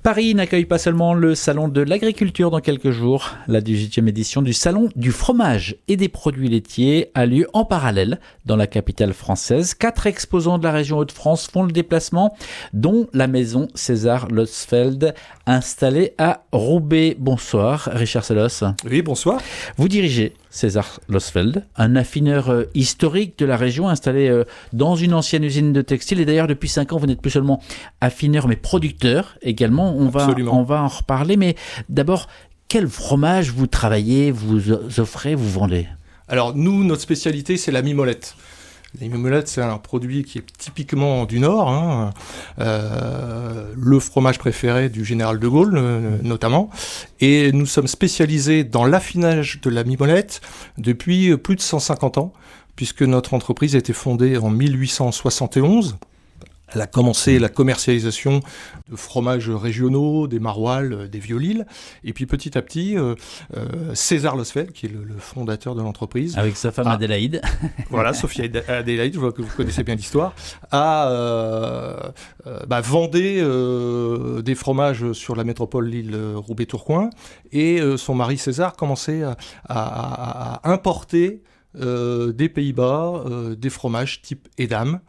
Paris n'accueille pas seulement le salon de l'agriculture dans quelques jours. La 18e édition du salon du fromage et des produits laitiers a lieu en parallèle dans la capitale française. 4 exposants de la région Hauts-de-France font le déplacement, dont la maison César Losfeld, installée à Roubaix. Bonsoir, Richard Sellos. Oui, bonsoir. Vous dirigez César Losfeld, un affineur historique de la région installé dans une ancienne usine de textile. Et d'ailleurs, depuis 5 ans, vous n'êtes plus seulement affineur, mais producteur également. On va en reparler. Mais d'abord, quel fromage vous travaillez, vous offrez, vous vendez ? Alors nous, notre spécialité, c'est la mimolette. La mimolette, c'est un produit qui est typiquement du Nord, le fromage préféré du général de Gaulle notamment. Et nous sommes spécialisés dans l'affinage de la mimolette depuis plus de 150 ans, puisque notre entreprise a été fondée en 1871. Elle a commencé la commercialisation de fromages régionaux, des maroilles, des violilles. Et puis petit à petit, César Losfeld, qui est le fondateur de l'entreprise... Avec sa femme Adélaïde. Voilà, Sophie Adélaïde, je vois que vous connaissez bien l'histoire, vendait des fromages sur la métropole Lille Roubaix-Tourcoing. Et son mari César commençait à importer des Pays-Bas, des fromages type Edam,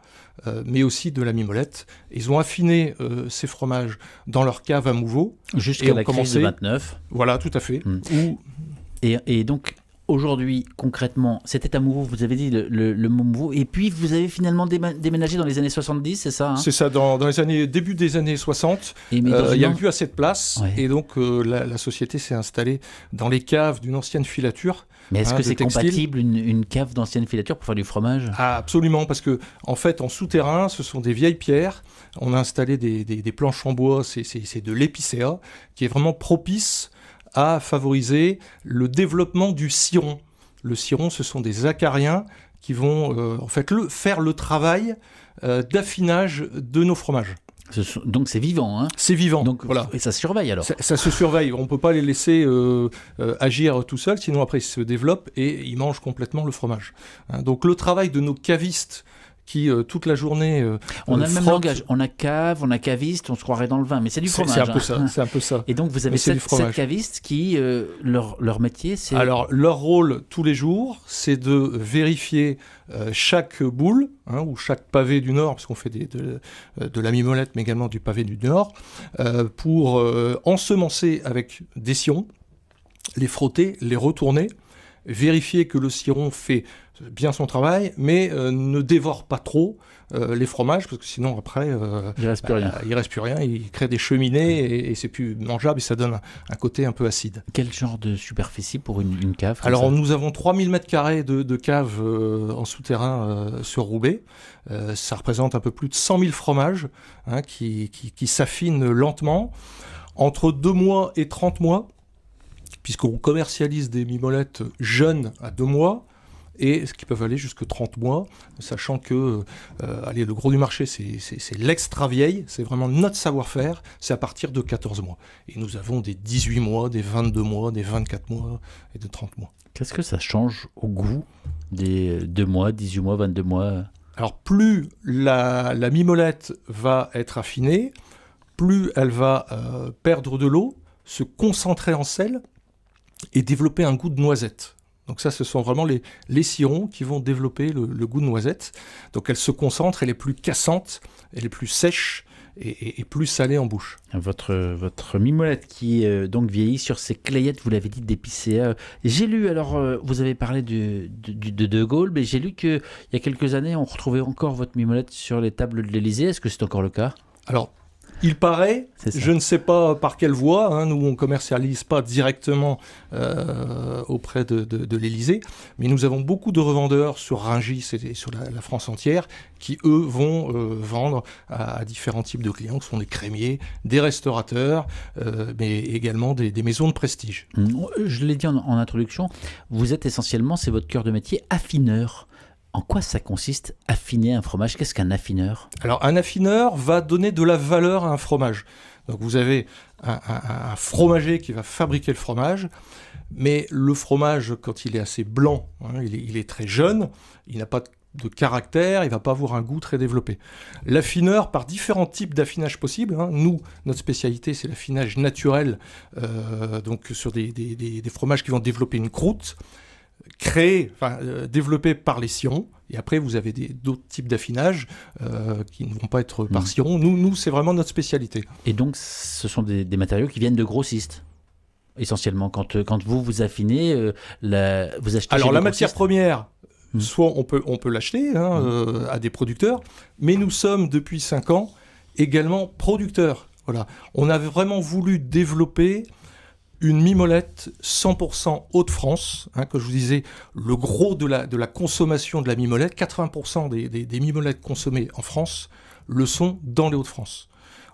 mais aussi de la mimolette. Ils ont affiné ces fromages dans leur cave à Mouveau. Jusqu'à la crise de 29. Voilà, tout à fait. Et donc, aujourd'hui, concrètement, c'était à Mouveau, vous avez dit le mot Mouveau, et puis vous avez finalement déménagé dans les années 70, c'est ça, hein ? C'est ça, dans les début des années 60, il n'y avait plus assez de place, et donc la société s'est installée dans les caves d'une ancienne filature. Mais est-ce que c'est compatible une cave d'ancienne filature pour faire du fromage ? Absolument, parce que en fait, en souterrain, ce sont des vieilles pierres. On a installé des planches en bois, c'est de l'épicéa, qui est vraiment propice à favoriser le développement du ciron. Le ciron, ce sont des acariens qui vont faire le travail d'affinage de nos fromages. Donc c'est vivant, hein ? C'est vivant. Donc, voilà. Et ça se surveille alors ? Ça se surveille. On ne peut pas les laisser agir tout seuls, sinon après ils se développent et ils mangent complètement le fromage. Donc le travail de nos cavistes qui toute la journée on a le même langage, on a cave, on a caviste, on se croirait dans le vin, mais c'est du fromage. C'est un peu ça. Et donc vous avez 7 cavistes qui, leur métier, c'est... Alors leur rôle tous les jours, c'est de vérifier chaque boule, ou chaque pavé du Nord, parce qu'on fait de la mimolette, mais également du pavé du Nord, pour ensemencer avec des sirons, les frotter, les retourner, vérifier que le ciron fait bien son travail, mais ne dévore pas trop les fromages, parce que sinon après il reste plus rien, il crée des cheminées et c'est plus mangeable et ça donne un côté un peu acide. Quel genre de superficie pour une cave ? Alors nous avons 3000 m² de cave en souterrain sur Roubaix. Ça représente un peu plus de 100 000 fromages qui s'affinent lentement entre 2 mois et 30 mois, puisqu'on commercialise des mimolettes jeunes à 2 mois, et ce qui peuvent aller jusqu'à 30 mois, sachant que le gros du marché, c'est l'extra vieille, c'est vraiment notre savoir-faire, c'est à partir de 14 mois. Et nous avons des 18 mois, des 22 mois, des 24 mois et de 30 mois. Qu'est-ce que ça change au goût des 2 mois, 18 mois, 22 mois ? Alors plus la mimolette va être affinée, plus elle va perdre de l'eau, se concentrer en sel et développer un goût de noisette. Donc ça, ce sont vraiment les cirons qui vont développer le goût de noisette. Donc elle se concentre, elle est plus cassante, elle est plus sèche et plus salée en bouche. Votre mimolette qui donc vieillit sur ses clayettes, vous l'avez dit, d'épicéa. J'ai lu, alors vous avez parlé de Gaulle, mais j'ai lu qu'il y a quelques années, on retrouvait encore votre mimolette sur les tables de l'Élysée. Est-ce que c'est encore le cas ? Alors, il paraît, je ne sais pas par quelle voie, nous on ne commercialise pas directement auprès de l'Élysée, mais nous avons beaucoup de revendeurs sur Rungis et sur la France entière qui, eux, vont vendre à différents types de clients, qui sont des crémiers, des restaurateurs, mais également des maisons de prestige. Je l'ai dit en introduction, vous êtes essentiellement, c'est votre cœur de métier, affineur. En quoi ça consiste, affiner un fromage ? Qu'est-ce qu'un affineur ? Alors, un affineur va donner de la valeur à un fromage. Donc, vous avez un fromager qui va fabriquer le fromage, mais le fromage, quand il est assez blanc, il est très jeune, il n'a pas de de caractère, il va pas avoir un goût très développé. L'affineur, par différents types d'affinage possibles, hein. Nous, notre spécialité, c'est l'affinage naturel, donc sur des fromages qui vont développer une croûte, développée par les sirons. Et après, vous avez d'autres types d'affinage qui ne vont pas être par sirop. Nous, c'est vraiment notre spécialité. Et donc, ce sont des matériaux qui viennent de grossistes, essentiellement. Quand vous affinez, vous achetez. Alors, la matière première, soit on peut l'acheter à des producteurs, mais nous sommes, depuis 5 ans, également producteurs. Voilà. On a vraiment voulu développer une mimolette 100% Hauts-de-France, que je vous disais, le gros de la consommation de la mimolette, 80% des mimolettes consommées en France le sont dans les Hauts-de-France.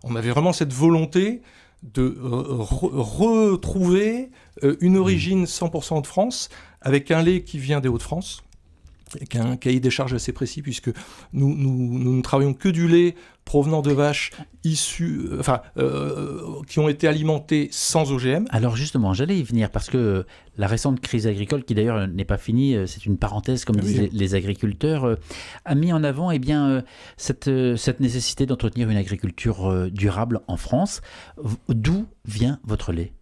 On avait vraiment cette volonté de retrouver une origine 100% Hauts-de-France avec un lait qui vient des Hauts-de-France, avec un cahier des charges assez précis, puisque nous ne travaillons que du lait provenant de vaches issues, qui ont été alimentées sans OGM. Alors justement, j'allais y venir, parce que la récente crise agricole, qui d'ailleurs n'est pas finie, c'est une parenthèse, comme disent les agriculteurs, a mis en avant cette nécessité d'entretenir une agriculture durable en France. D'où vient votre lait ?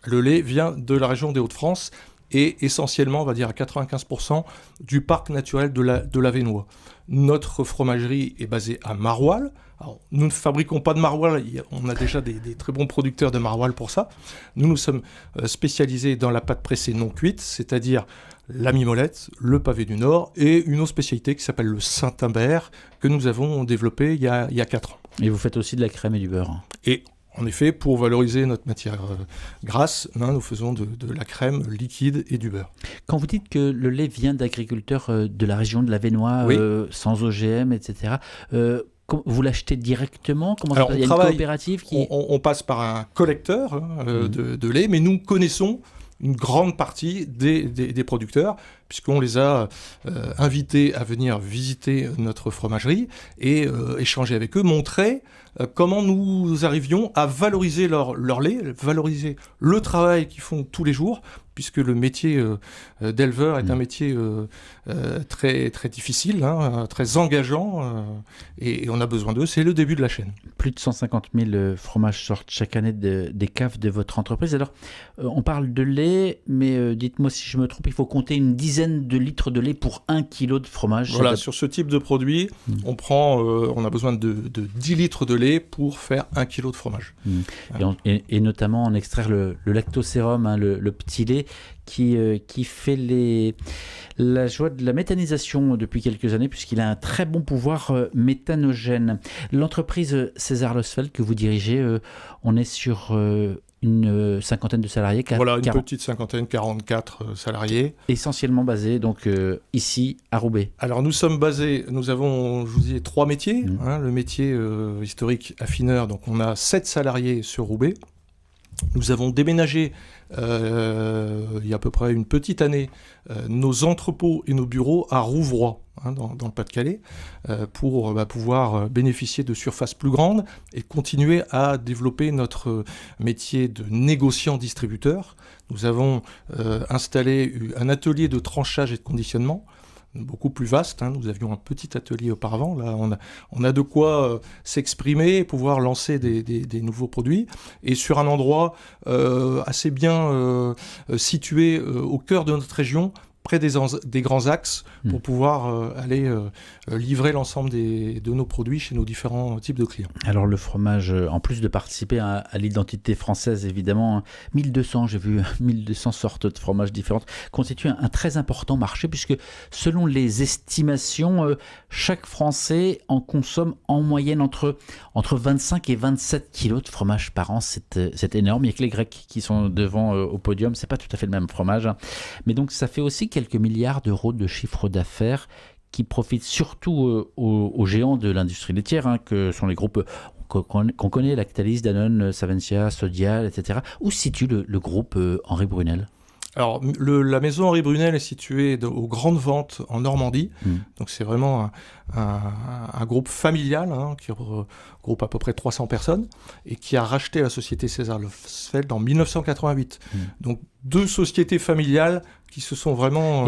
Le lait vient de la région des Hauts-de-France, et essentiellement, on va dire à 95%, du parc naturel de l'Avesnois. Notre fromagerie est basée à Maroilles. Alors, nous ne fabriquons pas de maroilles, on a déjà des très bons producteurs de maroilles pour ça. Nous sommes spécialisés dans la pâte pressée non cuite, c'est-à-dire la mimolette, le pavé du Nord, et une autre spécialité qui s'appelle le Saint-Imbert, que nous avons développé il y a 4 ans. Et vous faites aussi de la crème et du beurre. Et en effet, pour valoriser notre matière grasse, nous faisons de la crème liquide et du beurre. Quand vous dites que le lait vient d'agriculteurs de la région de l'Avesnois, sans OGM, etc., vous l'achetez directement ? Comment ça se passe ? Il y a une coopérative qui... on passe par un collecteur de lait, mais nous connaissons une grande partie des producteurs, puisqu'on les a invités à venir visiter notre fromagerie et échanger avec eux, montrer comment nous arrivions à valoriser leur lait, valoriser le travail qu'ils font tous les jours, puisque le métier d'éleveur est un métier très, très difficile, très engageant, et on a besoin d'eux. C'est le début de la chaîne. Plus de 150 000 fromages sortent chaque année des caves de votre entreprise. Alors, on parle de lait, mais dites-moi si je me trompe, il faut compter une dizaine de litres de lait pour 1 kilo de fromage. Voilà, sur ce type de produit, on a besoin de 10 litres de lait pour faire 1 kilo de fromage. Et notamment en extraire le lactosérum, le petit lait, qui fait la joie de la méthanisation depuis quelques années, puisqu'il a un très bon pouvoir méthanogène. L'entreprise César Losfeld que vous dirigez, on est sur une cinquantaine de salariés. Voilà, une petite cinquantaine, 44 salariés. Essentiellement basés donc ici à Roubaix. Alors nous avons, je vous disais, 3 métiers. Le métier historique affineur, donc on a 7 salariés sur Roubaix. Nous avons déménagé il y a à peu près une petite année nos entrepôts et nos bureaux à Rouvroy, dans le Pas-de-Calais, pour pouvoir bénéficier de surfaces plus grandes et continuer à développer notre métier de négociant-distributeur. Nous avons installé un atelier de tranchage et de conditionnement, beaucoup plus vaste. Nous avions un petit atelier auparavant. Là, on a de quoi s'exprimer et pouvoir lancer des nouveaux produits. Et sur un endroit assez bien situé au cœur de notre région, près des grands axes, pour pouvoir aller livrer l'ensemble de nos produits chez nos différents types de clients. Alors le fromage, en plus de participer à l'identité française, évidemment, 1200, j'ai vu 1200 sortes de fromages différentes, constitue un très important marché, puisque selon les estimations, chaque Français en consomme en moyenne entre 25 et 27 kilos de fromage par an. C'est énorme. Il n'y a que les Grecs qui sont devant au podium. C'est pas tout à fait le même fromage, mais donc ça fait aussi quelques milliards d'euros de chiffre d'affaires qui profitent surtout aux géants de l'industrie laitière, que sont les groupes qu'on connaît, Lactalis, Danone, Savencia, Sodial, etc. Où se situe le groupe Henri Brunel ? Alors, la maison Henri Brunel est située aux Grandes Ventes en Normandie. Donc, c'est vraiment un groupe familial qui regroupe à peu près 300 personnes et qui a racheté la société César Losfeld en 1988. Donc, 2 sociétés familiales qui se sont vraiment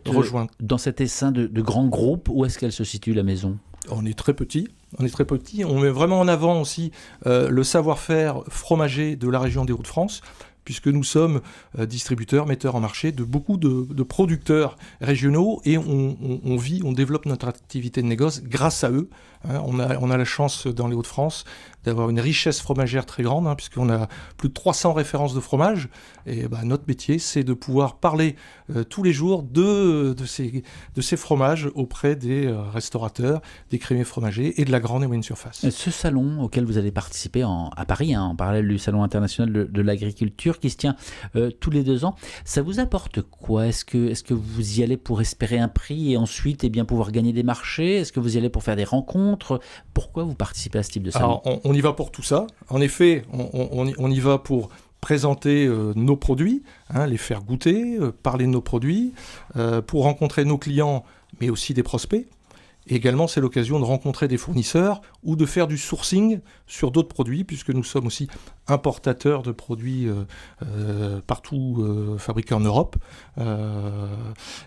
rejointes. Dans cet essaim de grands groupes, où est-ce qu'elle se situe, la maison ? On est très petit. On met vraiment en avant aussi le savoir-faire fromager de la région des Hauts-de-France, puisque nous sommes distributeurs, metteurs en marché de beaucoup de producteurs régionaux et on développe notre activité de négoce grâce à eux. On a la chance dans les Hauts-de-France d'avoir une richesse fromagère très grande, puisqu'on a plus de 300 références de fromage. Et notre métier, c'est de pouvoir parler tous les jours de ces fromages auprès des restaurateurs, des crémiers fromagers et de la grande et moyenne surface. Ce salon auquel vous allez participer à Paris, en parallèle du Salon international de l'agriculture, qui se tient tous les 2 ans, ça vous apporte quoi ? Est-ce que vous y allez pour espérer un prix et ensuite pouvoir gagner des marchés ? Est-ce que vous y allez pour faire des rencontres ? Pourquoi vous participez à ce type de salon ? Alors, on y va pour tout ça. En effet, on y va pour présenter nos produits, les faire goûter, parler de nos produits, pour rencontrer nos clients, mais aussi des prospects. Et également, c'est l'occasion de rencontrer des fournisseurs ou de faire du sourcing sur d'autres produits, puisque nous sommes aussi importateurs de produits partout fabriqués en Europe.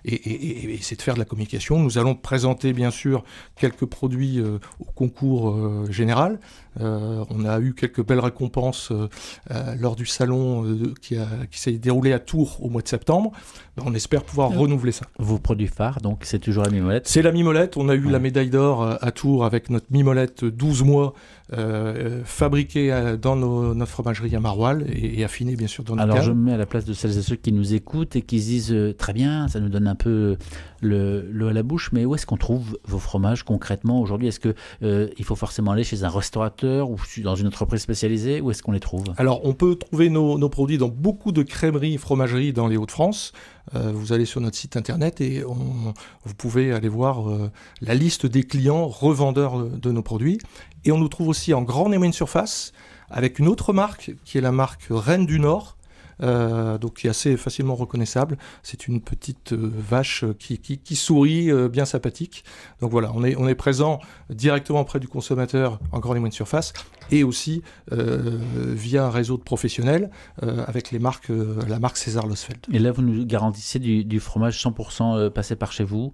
Et c'est de faire de la communication. Nous allons présenter, bien sûr, quelques produits au concours général. On a eu quelques belles récompenses lors du salon qui s'est déroulé à Tours au mois de septembre. On espère pouvoir renouveler ça. Vos produits phares, donc c'est toujours la mimolette ? C'est la mimolette. On a eu la médaille d'or à Tours avec notre mimolette 12 mois fabriquée dans notre fromagerie à Maroilles et affinée bien sûr dans nos Alors caves. je me mets à la place de celles et ceux qui nous écoutent et qui se disent très bien, ça nous donne un peu l'eau à la bouche, mais où est-ce qu'on trouve vos fromages concrètement aujourd'hui ? Est-ce que il faut forcément aller chez un restaurateur ou dans une entreprise spécialisée ? Où est-ce qu'on les trouve ? Alors on peut trouver nos produits dans beaucoup de crèmeries, fromageries dans les Hauts-de-France. Vous allez sur notre site internet et vous pouvez aller voir la liste des clients revendeurs de nos produits. Et on nous trouve aussi en grande et moyenne surface avec une autre marque qui est la marque Reine du Nord. Donc qui est assez facilement reconnaissable. C'est une petite vache qui sourit, bien sympathique. Donc voilà, on est présent directement auprès du consommateur en grande et moyenne surface et aussi via un réseau de professionnels avec la marque César Losfeld. Et là, vous nous garantissez du fromage 100% passé par chez vous,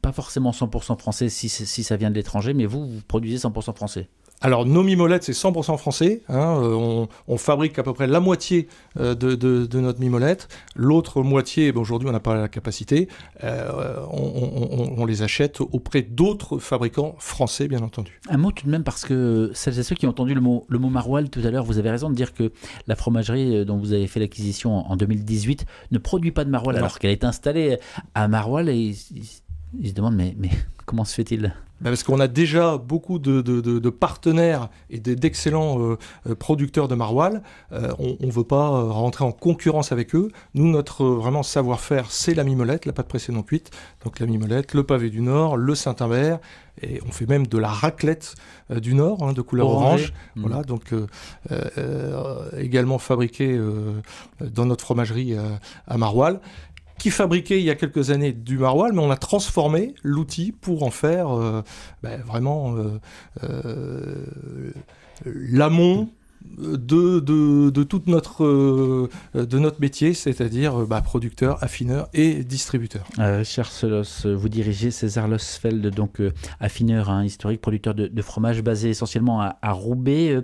pas forcément 100% français si ça vient de l'étranger, mais vous produisez 100% français. Alors, nos mimolettes, c'est 100% français. On fabrique à peu près la moitié de notre mimolette. L'autre moitié, aujourd'hui, on n'a pas la capacité. On les achète auprès d'autres fabricants français, bien entendu. Un mot tout de même, parce que celles et ceux qui ont entendu le mot Maroilles tout à l'heure, vous avez raison de dire que la fromagerie dont vous avez fait l'acquisition en 2018 ne produit pas de Maroilles, alors qu'elle est installée à Maroilles et ils se demandent mais comment se fait-il ? Parce qu'on a déjà beaucoup de partenaires et d'excellents producteurs de maroilles. On ne veut pas rentrer en concurrence avec eux. Nous, notre vraiment savoir-faire, c'est la mimolette, la pâte pressée non cuite. Donc la mimolette, le pavé du Nord, le Saint-Imbert. Et on fait même de la raclette du Nord, de couleur orange. Voilà, donc également fabriquée dans notre fromagerie à Maroilles, qui fabriquait il y a quelques années du maroilles, mais on a transformé l'outil pour en faire vraiment l'amont de toute notre métier, c'est-à-dire producteur, affineur et distributeur. Cher Selos, vous dirigez César Losfeld, donc affineur historique, producteur de fromage basé essentiellement à Roubaix.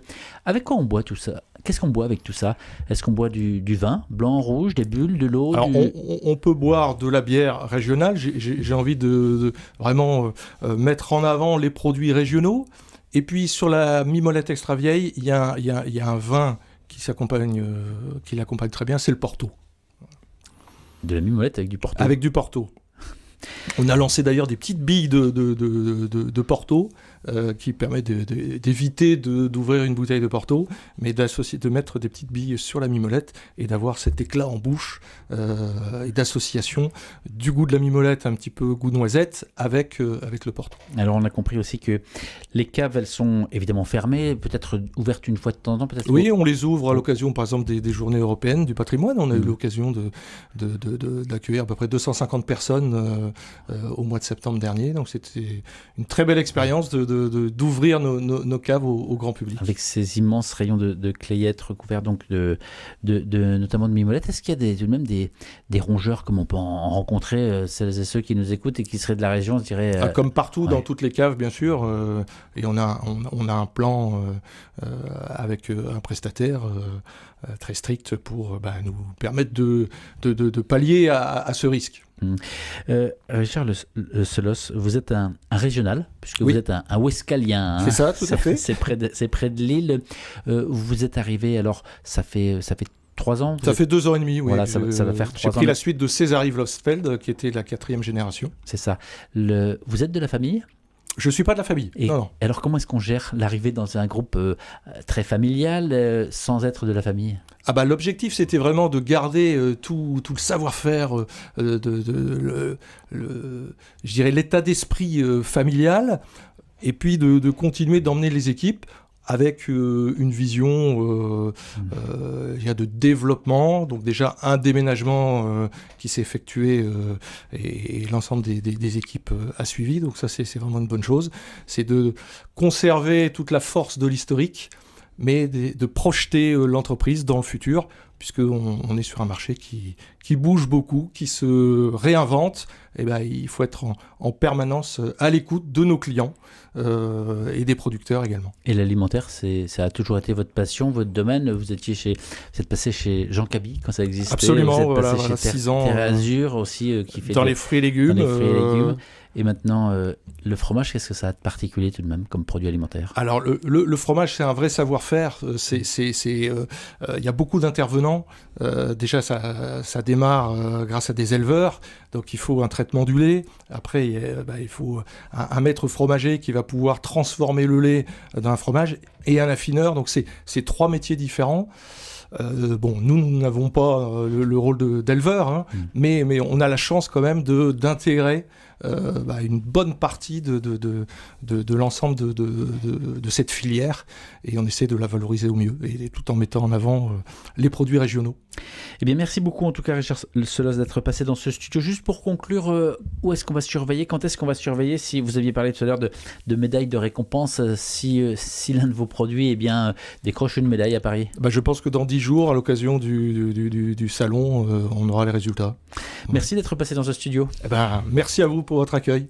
Avec quoi on boit tout ça ? Qu'est-ce qu'on boit avec tout ça ? Est-ce qu'on boit du vin, blanc, rouge, des bulles, de l'eau ? Alors, on peut boire de la bière régionale. J'ai envie de vraiment mettre en avant les produits régionaux. Et puis, sur la mimolette extra vieille, il y a un vin qui l'accompagne très bien, c'est le Porto. De la mimolette avec du Porto ? Avec du Porto. On a lancé d'ailleurs des petites billes de Porto qui permet d'éviter d'ouvrir une bouteille de Porto, mais de mettre des petites billes sur la mimolette et d'avoir cet éclat en bouche et d'association du goût de la mimolette, un petit peu goût noisette, avec le Porto. Alors on a compris aussi que les caves, elles sont évidemment fermées, peut-être ouvertes une fois de temps en temps, peut-être. Oui, on les ouvre à l'occasion, par exemple, des journées européennes du patrimoine. On a eu l'occasion d'accueillir à peu près 250 personnes au mois de septembre dernier. Donc c'était une très belle expérience d'ouvrir nos caves au grand public. Avec ces immenses rayons de clayettes recouverts donc notamment de mimolette, est-ce qu'il y a tout de même des rongeurs comme on peut en rencontrer, celles et ceux qui nous écoutent et qui seraient de la région, je dirais comme partout dans toutes les caves, bien sûr. Et on a un plan avec un prestataire très strict pour nous permettre de pallier à ce risque. Richard Le Selos, vous êtes un régional, puisque vous êtes un Ouescalien. C'est ça, tout à fait. C'est près de Lille. Vous êtes arrivé, alors ça fait 3 ans. Ça fait 2 ans et demi, oui. Voilà, ça va faire 3 ans. J'ai pris la suite de César Yves Losfeld, qui était la 4e génération. C'est ça. Vous êtes de la famille ? Je ne suis pas de la famille. Non. Alors comment est-ce qu'on gère l'arrivée dans un groupe très familial sans être de la famille ? L'objectif, c'était vraiment de garder tout le savoir-faire, je dirais l'état d'esprit familial, et puis de continuer d'emmener les équipes avec une vision de développement. Donc déjà un déménagement qui s'est effectué et l'ensemble des équipes a suivi. Donc ça c'est vraiment une bonne chose. C'est de conserver toute la force de l'historique, mais de projeter l'entreprise dans le futur, puisqu'on est sur un marché qui bouge beaucoup, qui se réinvente. Il faut être en permanence à l'écoute de nos clients et des producteurs également. Et l'alimentaire, ça a toujours été votre passion, votre domaine. Vous êtes passé chez Jean Cabi quand ça existait. Absolument, vous êtes passé chez 6 ans. Terre Azur aussi, qui fait dans les fruits et légumes. Dans les fruits et légumes. Et maintenant, le fromage, qu'est-ce que ça a de particulier tout de même comme produit alimentaire ? Alors, le fromage, c'est un vrai savoir-faire. Il y a beaucoup d'intervenants. Déjà, ça démarre grâce à des éleveurs. Donc, il faut un traitement du lait. Après, il faut un maître fromager qui va pouvoir transformer le lait dans un fromage et un affineur. Donc, c'est 3 métiers différents. Nous n'avons pas le rôle d'éleveur, mais on a la chance quand même d'intégrer une bonne partie de l'ensemble de cette filière, et on essaie de la valoriser au mieux, et tout en mettant en avant les produits régionaux. Eh bien, merci beaucoup en tout cas Richard Selos d'être passé dans ce studio. Juste pour conclure, où est-ce qu'on va surveiller ? Quand est-ce qu'on va surveiller ? Si vous aviez parlé tout à l'heure de médailles de récompense, si l'un de vos produits décroche une médaille à Paris ? Je pense que dans 10 jours, à l'occasion du salon, on aura les résultats. Merci d'être passé dans ce studio. Merci à vous pour votre accueil.